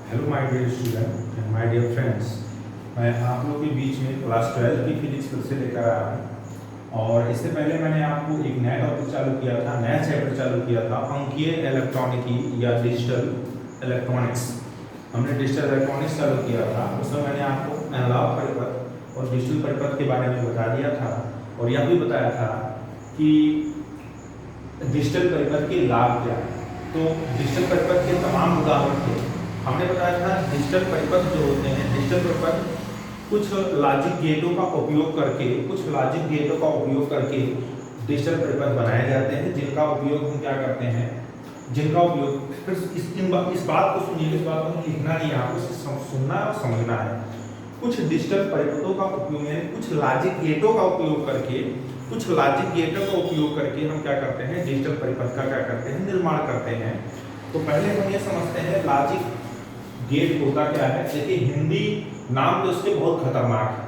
Hello my dear student and my dear friends. मैं आप लोगों के बीच में क्लास 12 की फिजिक्स फिर से लेकर आया हूँ। और इससे पहले मैंने आपको एक नया टॉपिक चालू किया था, नया चैप्टर चालू किया था, अंकीय इलेक्ट्रॉनिकी या डिजिटल इलेक्ट्रॉनिक्स। हमने डिजिटल इलेक्ट्रॉनिक्स चालू किया था। उसमें मैंने आपको एनालॉग परिपथ और डिजिटल परिपथ के बारे में बता दिया था और यह भी बताया था कि डिजिटल परिपथ के लाभ क्या है। तो डिजिटल परिपथ के तमाम उदाहरण थे। हमने बताया था डिजिटल परिपथ जो होते हैं, डिजिटल परिपथ कुछ लॉजिक गेटों का उपयोग करके डिजिटल परिपथ बनाए जाते हैं, जिनका उपयोग हम क्या करते हैं, जिनका उपयोग फिर इस बात को सुनिए, इस बात को लिखना नहीं है आपको, सिर्फ सुनना और समझना है। कुछ डिजिटल परिपथों का उपयोग यानी कुछ लॉजिक गेटों का उपयोग करके हम क्या करते हैं, डिजिटल परिपथ का क्या करते हैं, निर्माण करते हैं। तो पहले हम ये समझते हैं लॉजिक गेट होता क्या है। देखिए हिंदी नाम तो इसके बहुत खतरनाक है,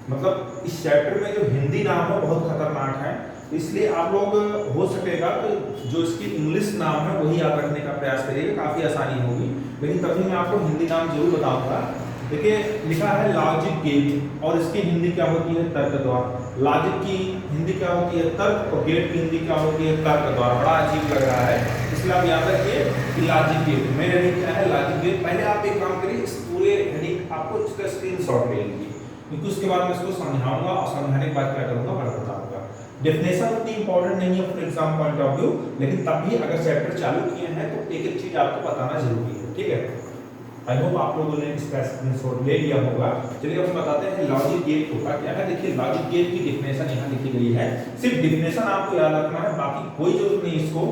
मतलब इस चैप्टर में जो हिंदी नाम है बहुत खतरनाक है, इसलिए आप लोग हो सकेगा तो जो इसकी इंग्लिश नाम है वही याद रखने का प्रयास करिएगा, काफ़ी आसानी होगी। लेकिन तभी मैं आपको हिंदी नाम जरूर बताऊंगा। देखिए लिखा है लॉजिक गेट और इसकी हिंदी क्या होती है, तर्क द्वार। लॉजिक की हिंदी क्या होती है, तर्क, और गेट की हिंदी क्या होती है, तर्क द्वार। बड़ा अजीब लग रहा है, इसलिए आप याद रखिए कि लॉजिक गेट मेरे लिए क्या है, लॉजिक गेट। पहले आप एक काम करिए, इस पूरे हेडिंग आपको इसका स्क्रीनशॉट ले लीजिए, क्योंकि उसके बाद मैं इसको समझाऊंगा और समझाने के बाद क्या करूंगा बड़ा बताऊंगा। डेफिनेशन उतनी इंपॉर्टेंट नहीं है for exam point of view, लेकिन तब भी अगर चैप्टर चालू किए हैं तो एक एक चीज आपको बताना जरूरी है, ठीक है। आई होप आप लोगों ने इसका स्क्रीनशॉट ले लिया होगा। चलिए अब बताते हैं लॉजिक गेट होता क्या है। देखिए लॉजिक गेट की डेफिनेशन यहाँ लिखी गई है, सिर्फ डेफिनेशन आपको याद रखना है, बाकी कोई जरूरत नहीं इसको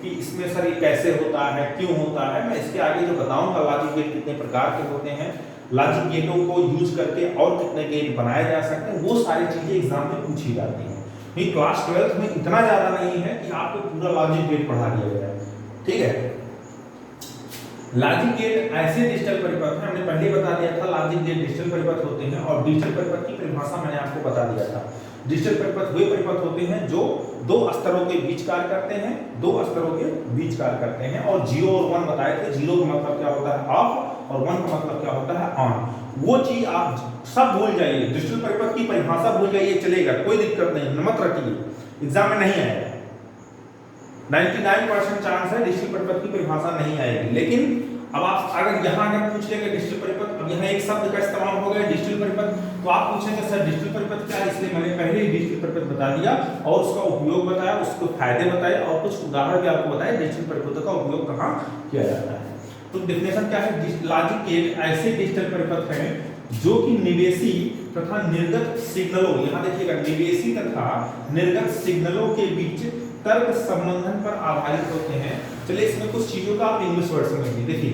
कि इसमें सर ये कैसे होता है, क्यों होता है। मैं इसके आगे जो बताऊंगा लॉजिक गेट कितने प्रकार के होते हैं, लॉजिक गेटों को यूज करके और कितने गेट बनाए जा सकते हैं, वो सारी चीजें एग्जाम में पूछी जाती हैं। नहीं क्लास 12 में इतना ज्यादा नहीं है कि आपको पूरा लॉजिक गेट पढ़ा दिया जाए, ठीक है। लॉजिक गेट ऐसे डिजिटल परिपथ हैं, हमने पहले बता दिया था लॉजिक गेट डिजिटल परिपथ होते हैं, और डिजिटल परिपथ की परिभाषा मैंने आपको बता दिया था। डिजिटल परिपथ वे परिपथ होते हैं जो दो स्तरों के बीच कार्य करते हैं, और 0 और 1 बताए थे। 0 का मतलब क्या होता है, ऑफ, और 1 का मतलब क्या होता है, ऑन। वो चीज आप सब भूल जाइए, डिजिटल परिपथ की परिभाषा भूल जाइए, चलेगा, कोई दिक्कत नहीं, मत रखिए, एग्जाम में नहीं आएगा। 99% चांस है डिजिटल परिपथ की परिभाषा नहीं आएगी। लेकिन अब आप अगर यहाँ पूछ लेंगे डिजिटल परिपथ, अब यहाँ एक शब्द का इस्तेमाल हो गया डिजिटल परिपथ, तो आप पूछेंगे सर डिजिटल परिपथ क्या है, इसलिए मैंने पहले ही डिजिटल परिपथ बता दिया और उसका उपयोग बताया, उसके फायदे बताए और कुछ उदाहरण भी आपको बताए डिजिटल परिपथ का उपयोग कहाँ किया जाता है। तो डेफिनेशन क्या है, लॉजिक गेट ऐसे डिजिटल परिपथ हैं जो कि निवेशी तथा निर्गत सिग्नलों, यहाँ देखिएगा, निवेशी तथा निर्गत सिग्नलों के बीच तर्क संबंधन पर आधारित होते हैं। चलिए इसमें कुछ चीजों का आप इंग्लिश वर्ड समझिए। देखिए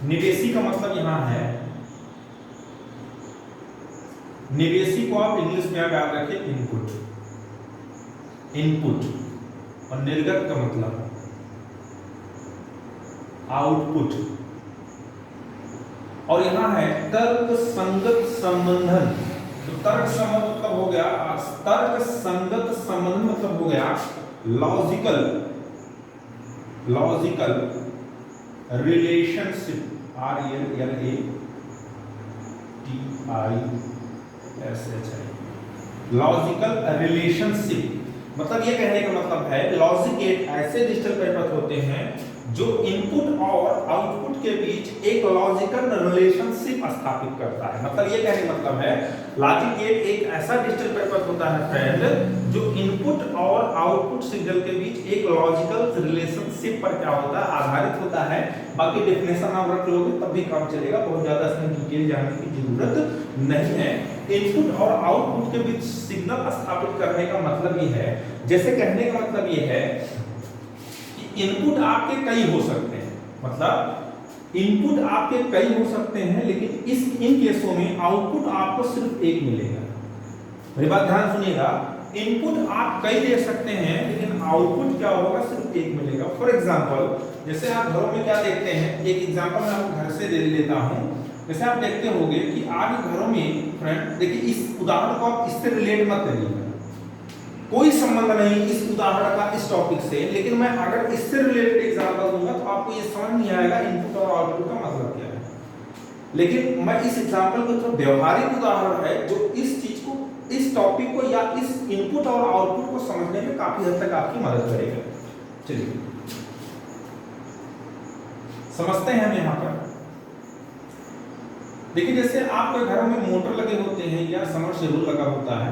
निवेशी का मतलब यहाँ है, निवेशी को आप इंग्लिश में याद रखिए इनपुट, और निर्गत का मतलब आउटपुट, और यहाँ है तर्क संगत संबंधन। तो तर्क संबंध मतलब हो गया, तर्क संगत संबंधन मतलब हो गया लॉजिकल रिलेशनशिप, लॉजिकल रिलेशनशिप। मतलब ये कहने का मतलब है लॉजिक गेट ऐसे डिजिटल परिपथ होते हैं जो इनपुट और आउटपुट के बीच एक लॉजिकल रिलेशनशिप स्थापित करता है। मतलब ये कहने का मतलब है लॉजिक गेट एक ऐसा डिजिटल परिपथ होता है फ्रेंड जो इनपुट और आउटपुट सिग्नल के बीच एक लॉजिकल रिलेशनशिप पर क्या होता है, आधारित होता है। बाकी डेफिनेशन आप रख लोगे तब भी काम चलेगा, बहुत ज्यादा इसमें डिटेल जानने की जरूरत नहीं है। इनपुट और आउटपुट के बीच सिग्नल स्थापित करने का मतलब ये है, जैसे कहने का मतलब ये है कि इनपुट आपके कई हो सकते हैं, मतलब इनपुट आपके कई हो सकते हैं, लेकिन इन केसों में आउटपुट आपको सिर्फ एक मिलेगा। मेरी बात ध्यान सुनिएगा, इनपुट आप कई दे सकते हैं लेकिन आउटपुट क्या होगा, सिर्फ एक मिलेगा। फॉर एग्जांपल जैसे आप घरों में क्या देखते हैं, एक एग्जांपल मैं आपको घर से दे लेता हूं। जैसे आप देखते होंगे कि आज घरों में फ्रेंड, देखिए इस उदाहरण को आप इससे रिलेट मत करिएगा, कोई संबंध नहीं इस उदाहरण का इस टॉपिक से, लेकिन मैं अगर इससे रिलेटेड एग्जांपल दूंगा तो आपको ये समझ नहीं आएगा इनपुट और आउटपुट का मतलब क्या है। लेकिन मैं इस एग्जांपल को तो व्यवहारिक उदाहरण है जो इस चीज को, इस टॉपिक को या इस इनपुट और आउटपुट को समझने में काफी हद तक आपकी मदद करेगा। चलिए समझते हैं हम यहाँ पर। देखिए जैसे आपके घरों में मोटर लगे होते हैं या समरसेबुल लगा होता है।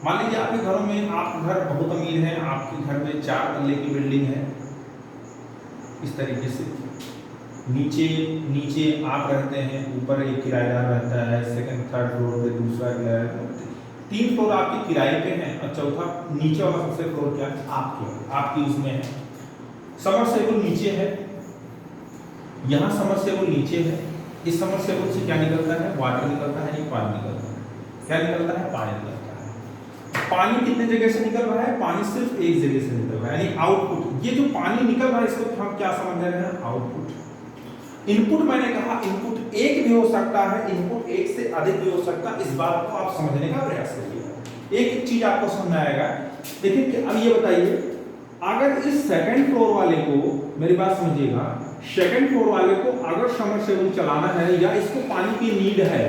मान लीजिए आपके घरों में, आप घर बहुत अमीर हैं, आपके घर में 4 तल्ले की बिल्डिंग है, इस तरीके से नीचे आप रहते हैं, ऊपर एक किराएदार रहता है, सेकंड थर्ड फ्लोर पे दूसरा किराएदार, 3 फ्लोर आपके किराए पे हैं और चौथा नीचे वाला सबसे फ्लोर क्या है, आपकी उसमें है। समरसेबुल नीचे है, यहाँ समरसेबुल नीचे है, इस समरसेबुल से क्या निकलता है, वाटर निकलता है, ये पानी निकलता है। क्या निकलता है, पानी निकलता है। पानी कितने जगह से निकल रहा है, पानी सिर्फ एक जगह से निकल रहा है, यानी आउटपुट। ये जो पानी निकल रहा है इसको हम क्या समझ रहे हैं, आउटपुट। इनपुट मैंने कहा इनपुट एक भी हो सकता है, इनपुट एक से अधिक भी हो सकता है, इस बात को आप समझने का प्रयास करिए। एक एक चीज आपको समझ आएगा। देखिए कि अब ये बताइए, अगर इस सेकंड फ्लोर वाले को, मेरी बात समझिएगा, सेकंड फ्लोर वाले को अगर समरसेबुल चलाना है या इसको पानी की नीड है,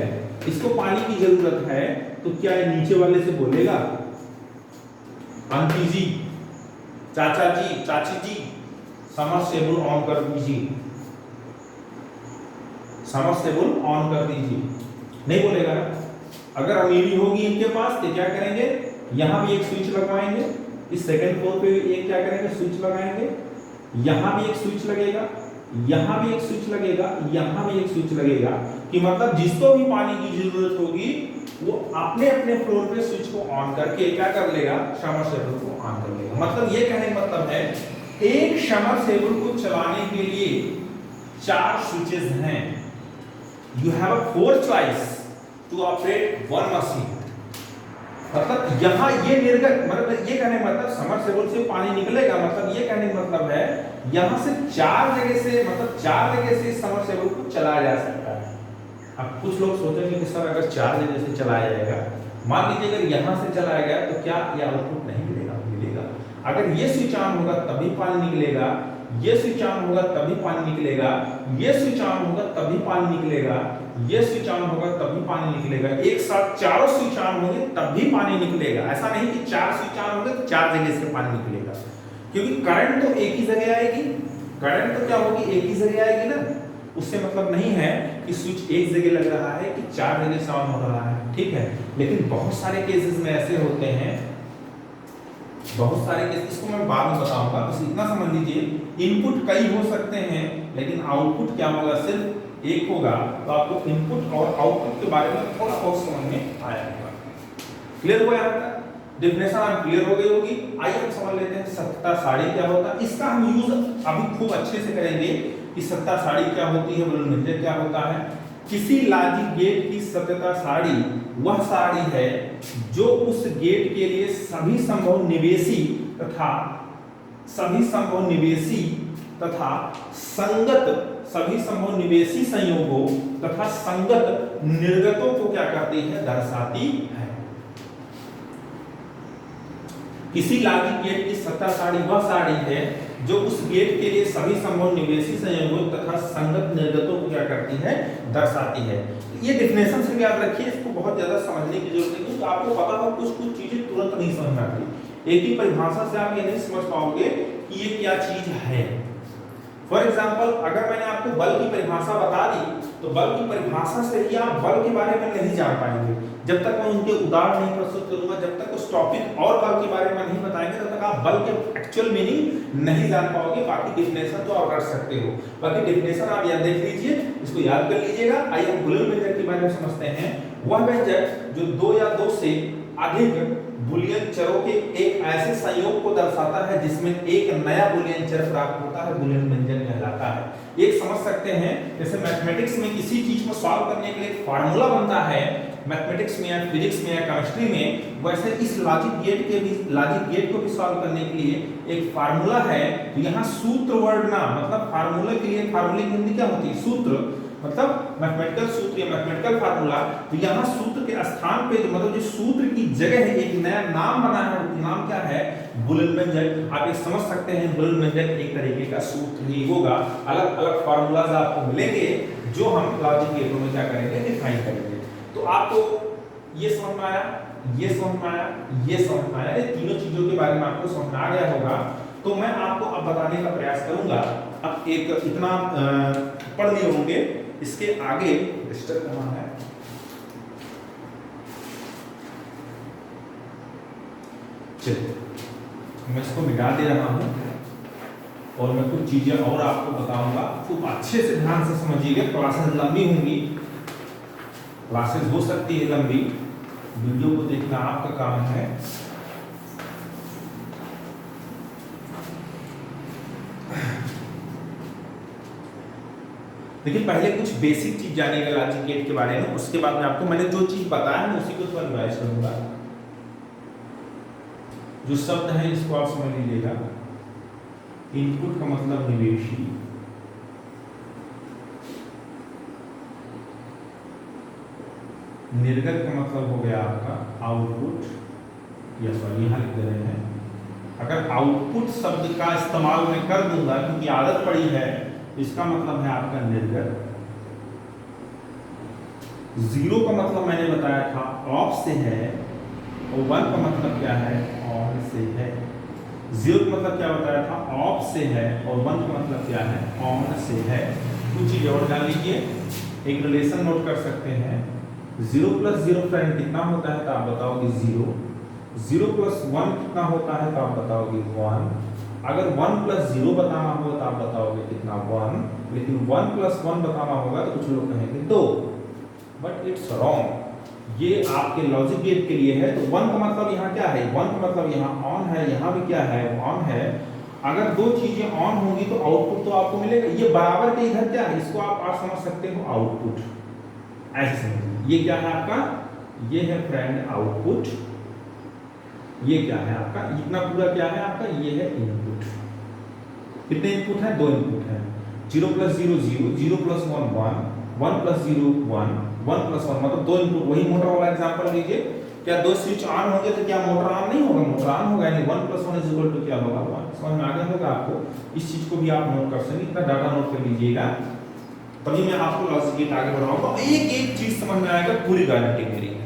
इसको पानी की जरूरत है, तो क्या ये नीचे वाले से बोलेगा, आंटी जी, चाचा जी, चाची जी, समरसेबुल ऑन कर दीजिए, समरसेबुल ऑन कर दीजिए, नहीं बोलेगा ना। अगर अमीरी होगी इनके पास तो क्या करेंगे, यहां भी एक स्विच लगवाएंगे, इस सेकंड फ्लोर पे एक क्या करेंगे, स्विच लगाएंगे, यहां भी एक स्विच लगेगा, यहां भी एक स्विच लगेगा, यहां भी एक स्विच लगेगा, कि मतलब जिसको भी पानी की जरूरत होगी वो अपने अपने फ्लोर पे स्विच को ऑन करके क्या कर लेगा, समरसेबुल को ऑन कर लेगा। मतलब ये कहने का मतलब है, एक समरसेबुल को चलाने के लिए 4 स्विचेस हैं। You have a 4 choice to operate 1 machine. मतलब यहाँ ये निर्गत, मतलब ये कहने का मतलब समरसेबुल से पानी निकलेगा, मतलब ये कहने का मतलब है यहाँ से 4 जगह से, मतलब 4 जगह से समरसेबुल को चलाया जा सकता है। अब कुछ लोग सोचेंगे कि सर अगर 4 जगह से चलाया जाएगा, मान लीजिए अगर यहाँ से चलाया गया तो क्या ये आउटपुट नहीं मिलेगा, मिलेगा। अगर ये स्विच ऑन होगा तभी पानी निकलेगा, ये स्विच ऑन होगा तभी पानी निकलेगा, ये स्विच ऑन होगा तभी पानी निकलेगा, ये स्विच ऑन होगा तभी पानी निकलेगा। एक साथ चारों स्विच ऑन होंगे तभी पानी निकलेगा। ऐसा नहीं कि 4 स्विच ऑन होंगे तो 4 जगह से पानी निकलेगा, क्योंकि करंट तो एक ही जगह आएगी, करंट तो क्या होगी, एक ही जगह आएगी ना। उससे मतलब नहीं है कि स्विच एक जगह लग रहा है कि 4 जगह से ऑन हो रहा है, ठीक है। लेकिन बहुत सारे केसेस में ऐसे होते हैं, बहुत सारे केस, इसको मैं बाद में बताऊंगा, बस इतना समझ लीजिए, इनपुट कई हो सकते हैं लेकिन आउटपुट क्या होगा, सिर्फ एक होगा। तो आपको इनपुट और आउटपुट के बारे में थोड़ा बहुत समझ में आया होगा। क्लियर हुआ यहाँ तक? डेफिनेशन आप क्लियर हो गई होगी। आइए हम समझ लेते हैं सत्ता साड़ी क्या होता है। इसका हम यूज अभी खूब अच्छे से करेंगे कि सत्ता साड़ी क्या होती है, बुलंद क्या होता है। किसी लॉजिक गेट की सत्यता साड़ी वह साड़ी है जो उस गेट के लिए सभी संभव निवेशी तथा संगत सभी संभव निवेशी संयोगों तथा संगत निर्गतों को क्या करती है, दर्शाती है। किसी लॉजिक गेट की सत्ता साड़ी वह साड़ी है जो उस गेट के लिए सभी संभव निवेशी संयोगों तथा संगत निर्गतों को क्या करती है, दर्शाती है। ये डेफिनेशन से याद रखिए, इसको बहुत ज्यादा समझने की जरूरत नहीं है, तो आपको पता हो कुछ चीजें तुरंत नहीं समझ में आती। एक ही परिभाषा से आप ये नहीं समझ पाओगे कि ये क्या चीज है। फॉर एग्जाम्पल, अगर मैंने आपको बल की परिभाषा बता दी तो बल की परिभाषा से ही आप बल के बारे में नहीं जान पाएंगे। जब तक मैं उनके उदाहरण नहीं प्रस्तुत करूंगा, जब तक उस टॉपिक और बल के बारे में नहीं बताएंगे, तब तक आप बल के एक्चुअल मीनिंग नहीं जान पाओगे। बाकी डेफिनेशन तो आप कर सकते हो, बाकी डेफिनेशन आप याद देख लीजिए, इसको याद कर लीजिएगा। आइए हम बुलियन व्यंजक के बारे में समझते हैं। वह व्यंजक जो 2 या 2 से अधिक बुलियन चरों के एक ऐसे संयोग को दर्शाता है जिसमें एक नया बुलियन चर प्राप्त होता है, बुलियन व्यंजक कहलाता है। एक समझ सकते हैं, जैसे मैथमेटिक्स में किसी चीज को सॉल्व करने के लिए एक फार्मूला बनता है, मैथमेटिक्स में या फिजिक्स में या केमिस्ट्री में, वैसे इस लॉजिक गेट को भी सॉल्व करने के लिए एक फार्मूला है। तो यहाँ सूत्र वर्णना, मतलब फार्मूले के लिए, फार्मूले की हिंदी क्या होती है, सूत्र, मतलब मैथमेटिकल सूत्र या मैथमेटिकल फार्मूला। तो यहाँ सूत्र के स्थान पे, मतलब जो सूत्र की जगह है, एक नया नाम बना है, नाम क्या है, बुलियन व्यंजक। आप ये समझ सकते हैं, बुलियन व्यंजक एक तरीके का सूत्र ही होगा। अलग अलग फार्मूलाज आपको मिलेंगे जो हम लॉजिक गेटों में क्या करेंगे, डिफाइन करेंगे। तो आपको ये समझ में आया, ये समझ में आया, ये समझ में आया, ये तीनों चीजों के बारे में आपको समझ में आ गया होगा। तो मैं आपको अब बताने का प्रयास करूंगा। अब एक इतना पढ़ लिए होंगे, इसके आगे रजिस्टर कहाँ है, चलिए मैं इसको मिटा दे रहा हूं और मैं कुछ चीजें और आपको बताऊंगा। खूब अच्छे से ध्यान से समझिएगा। क्लासेस लंबी होंगी, क्लासेस हो सकती है लंबी, वीडियो को देखना आपका काम है। देखिए पहले कुछ बेसिक चीज जानिएगा लॉजिक गेट के बारे में, उसके बाद में आपको मैंने जो चीज बताया है उसी को थोड़ा रिवाइज करूंगा। जो शब्द है इसको आप समझ लीजिएगा। इनपुट का मतलब निवेशी, निर्गत का मतलब हो गया आपका आउटपुट, या सॉरी यहाँ लिख दे रहे हैं। अगर आउटपुट शब्द का इस्तेमाल मैं कर दूंगा क्योंकि आदत पड़ी है, इसका मतलब है आपका निर्गत। जीरो का मतलब मैंने बताया था ऑफ से है, और वन का मतलब क्या है, ऑन से है। जीरो का मतलब क्या बताया था, ऑफ से है, और वन का मतलब क्या है, ऑन से है। कुछ चीज और जान लीजिए, एक रिलेशन नोट कर सकते हैं। 0 प्लस 0 फ्रेंड कितना होता है, तो आप बताओगे 0। 0 प्लस 1 कितना होता है, तो आप बताओगे 1। अगर 1 प्लस 0 बताना हो तो आप बताओगे कितना, 1। लेकिन 1 प्लस 1 बताना होगा तो कुछ लोग कहेंगे 2, बट इट्स रॉन्ग। ये आपके लॉजिक गेट के लिए है। तो 1 का मतलब यहाँ क्या है, 1 का मतलब यहाँ ऑन है, यहाँ भी क्या है, ऑन है। अगर दो चीजें ऑन होंगी तो आउटपुट तो आपको मिलेगा। ये बराबर के इधर क्या है, इसको आप समझ सकते हो आउटपुट, ऐसे समझिए। ये क्या है आपका, ये है फ्रेंड आउटपुट। ये क्या है आपका, इतना पूरा क्या है आपका, ये है इनपुट। कितने इनपुट है, 2 इनपुट है। 0 प्लस 0 0, 0 प्लस 1 1, 1 प्लस 0 1, 1 प्लस 1 मतलब 2 इनपुट। वही मोटर वाला एग्जांपल लीजिए, क्या 2 स्विच ऑन होंगे तो क्या मोटर ऑन नहीं होगा, मोटर ऑन होगा। यानी 1 प्लस 1 इज इक्वल टू क्या होगा, 1। समझ में आ गया होगा आपको। इस चीज को भी आप नोट कर सकते हैं, इतना डाटा नोट कर लीजिएगा, तभी मैं आपको लॉजिक गेट आगे बढ़ाऊंगा। एक एक चीज समझ में आएगा, पूरी गारंटी मेरी है।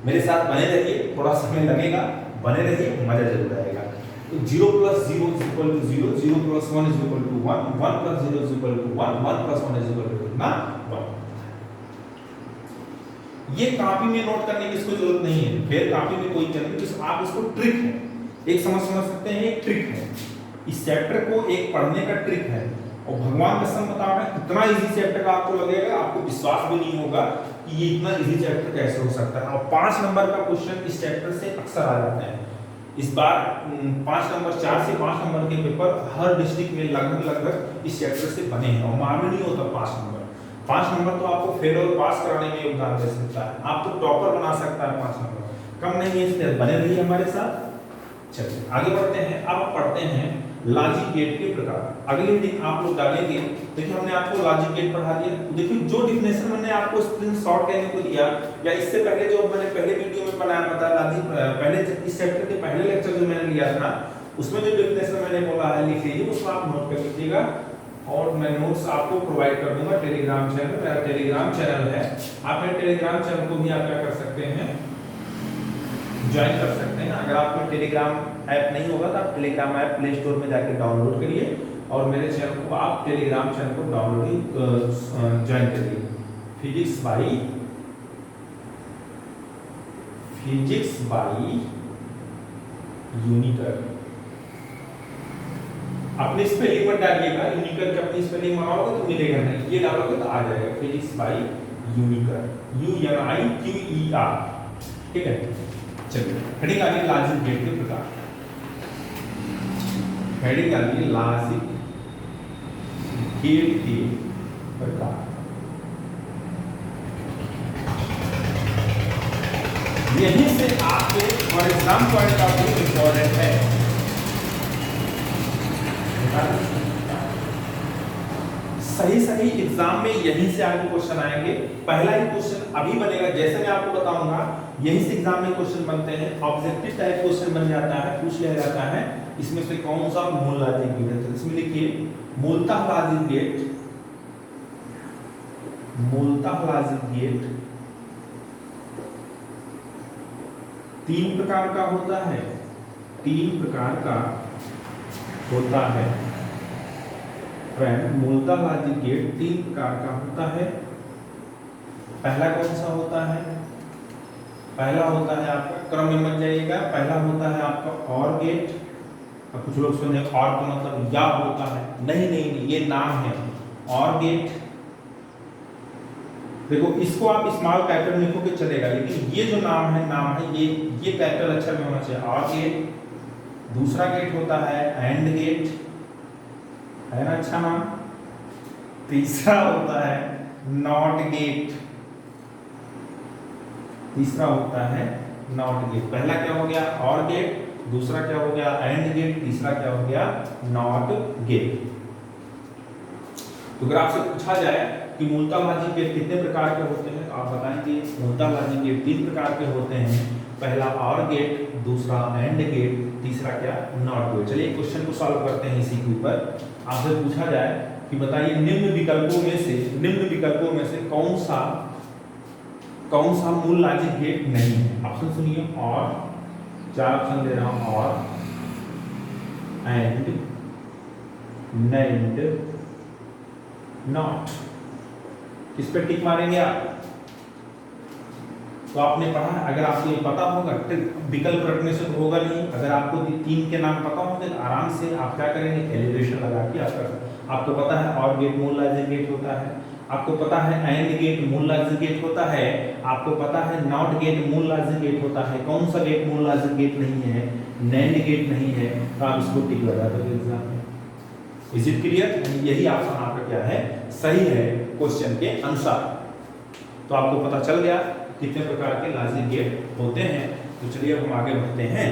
मेरे साथ बने रहिए, थोड़ा समय लगेगा, बने रहिए, मजा जरूर आएगा। तो 0 plus 0 is equal to 0, 0 plus 1 is equal to 1, 1 plus 0 is equal to 1, 1 plus 1 is equal to कितना, 1। ये कॉपी में नोट करने की इसको जरूरत नहीं है, फिर कॉपी में कोई चैलेंज, आप इसको ट्रिक है, एक समझ सकते हैं, एक ट्रिक है। इस चैप्टर को एक पढ़ने का ट्रिक है, और भगवान कसम बता रहे हैं इतना इजी चैप्टर आपको लगेगा, आपको विश्वास भी नहीं होगा कि ये इतना इजी चैप्टर कैसे हो सकता है। और 5 नंबर का क्वेश्चन इस चैप्टर से अक्सर आ जाते हैं। इस बार 5 नंबर, 4 से 5 नंबर के पेपर हर डिस्ट्रिक्ट में लगभग इस चैप्टर से बने हैं, और मालूम नहीं होता 5 नंबर। 5 नंबर तो आपको फेल और पास कराने में योगदान दे सकता है, आपको टॉपर बना सकता है 5 नंबर, कम नहीं है। इसलिए बने रहिए हमारे साथ। चलिए आगे बढ़ते हैं। अब पढ़ते हैं लॉजिक गेट के प्रकार। अगले दिन आप लोग डालेंगे। देखिए हमने आपको लॉजिक गेट पढ़ा दिया। देखिए जो डिफिनेशन मैंने आपको स्क्रीनशॉट लेने को दिया, या इससे पहले जो मैंने पहले वीडियो में बनाया था लॉजिक, पहले इस चैप्टर के पहले लेक्चर जो मैंने लिया था उसमें जो डिफिनेशन मैंने बोला है लिख लीजिए, उसको आप नोट कर लीजिएगा, और मैं नोट्स आपको प्रोवाइड कर दूंगा टेलीग्राम चैनल। मेरा टेलीग्राम चैनल है, आप मेरे टेलीग्राम चैनल को भी आप क्या कर सकते हैं, ज्वाइन कर सकते हैं। अगर आपको टेलीग्राम ऐप नहीं होगा तो आप टेलीग्राम ऐप प्ले स्टोर में जाकर डाउनलोड करिए, और मेरे चैनल को आप टेलीग्राम चैनल को डाउनलोड ज्वाइन करिए। फिजिक्स बाई यूनिकर। अपनी स्पेलिंग मत डालिएगा, यूनिकर की अपनी स्पेलिंग बनाओगे तो मिलेगा नहीं, ये डालोगे तो आ जाएगा। फिजिक्स बाई यूनिकर, UNIQER, ठीक है। चलिए हेडिंग आ गई लॉजिक गेट के प्रकार। हेडिंग आ गई लॉजिक गेट के प्रकार। यहीं से आपके for exam point of view important है। सही एग्जाम में यहीं से आगे क्वेश्चन आएंगे। पहला ही क्वेश्चन अभी बनेगा, जैसे मैं आपको बताऊंगा यहीं से एग्जाम में क्वेश्चन बनते हैं। ऑब्जेक्टिव टाइप क्वेश्चन बन जाता है, पूछ लिया जाता है इसमें से कौन सा मूल लॉजिक गेट है। इसमें लिखिए मूलतः लॉजिक गेट मूलतः लॉजिक गेट 3 प्रकार का होता है, 3 प्रकार का होता है फ्रेंड। मूलतः लॉजिक गेट 3 प्रकार का होता है। पहला कौन सा होता है? पहला होता है आपका, क्रम में मत जाइएगा, पहला होता है आपका और गेट। अब कुछ लोग सुने और का मतलब या होता है, नहीं नहीं नहीं, ये नाम है और गेट। देखो इसको आप स्मॉल कैपिटल लिखोगे चलेगा, लेकिन ये जो नाम है ये कैपिटल अक्षर में होना चाहिए, और गेट। दूसरा गेट होता है एंड गेट, है ना अच्छा नाम। तीसरा होता है नॉट गेट, तीसरा होता है नॉट गेट। पहला क्या हो गया और गेट, दूसरा क्या हो गया एंड गेट, तीसरा क्या हो गया नॉट गेट। तो अगर आपसे पूछा जाए कि मूलतः लॉजिक गेट कितने प्रकार के होते हैं, तो आप बताएंगे मूलतः लॉजिक गेट 3 प्रकार के होते हैं। पहला और गेट, दूसरा एंड गेट, तीसरा क्या नॉट गेट। चलिए क्वेश्चन को सॉल्व करते हैं। इसी के ऊपर आपसे पूछा जाए कि बताइए निम्न विकल्पों में से कौन सा मूल लॉजिक गेट नहीं है। ऑप्शन सुनिए, और 4 ऑप्शन दे रहा हूं, और एंड, नेंड, नॉट। किस पे टिक मारेंगे आप? तो आपने पढ़ा, अगर आपको ये पता होगा विकल्प रखने से तो होगा नहीं। अगर आपको 3 के नाम पता होंगे तो आराम से आप क्या करेंगे, एलिवेशन लगा के आपको पता है और गेट मूल लॉजिक गेट होता है, आपको पता है एंड गेट मूल लॉजिक गेट होता है, आपको पता है नॉट गेट मूल लॉजिक गेट होता है। कौन सा गेट मूल लॉजिक गेट नहीं है? नैंड गेट नहीं है। तो आप इसको टिक लगा दो एग्जाम में। Is it clear? यही ऑप्शन आपका क्या है, सही है क्वेश्चन के अनुसार। तो आपको पता चल गया कितने प्रकार के लॉजिक गेट होते हैं। तो चलिए अब हम आगे बढ़ते हैं।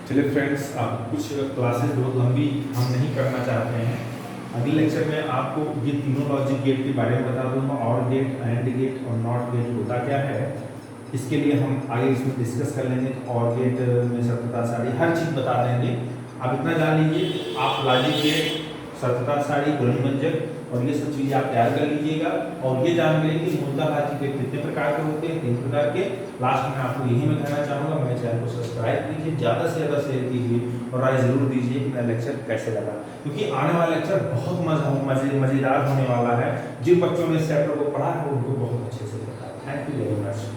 चलिए फ्रेंड्स, आप कुछ क्लासेस बहुत लंबी हम नहीं करना चाहते हैं। अगले लेक्चर में आपको ये तीनों लॉजिक गेट के बारे में बता दूंगा, और गेट, एंड गेट और नॉट गेट होता क्या है। इसके लिए हम आगे इसमें डिस्कस कर लेंगे। और गेट में सत्यता सारणी हर चीज़ बता देंगे। आप इतना जान लीजिए, आप लॉजिक गेट, सत्यता सारणी, गुणनव्यंजक और ये सब चीज़ें आप तैयार कर लीजिएगा। और ये जान लेंगे कि मूलतः लॉजिक गेट कितने प्रकार के होते हैं, 3 प्रकार के। लास्ट में आपको यही मैं कहना चाहूँगा, मेरे चैनल को सब्सक्राइब कीजिए, ज़्यादा से ज़्यादा शेयर कीजिए और राय ज़रूर दीजिए कि मेरा लेक्चर कैसे लगा, क्योंकि आने वाला लेक्चर बहुत मज़ेदार होने वाला है। जिन बच्चों ने इस चैप्टर को पढ़ा है उनको बहुत अच्छे से पता है। Thank you very much.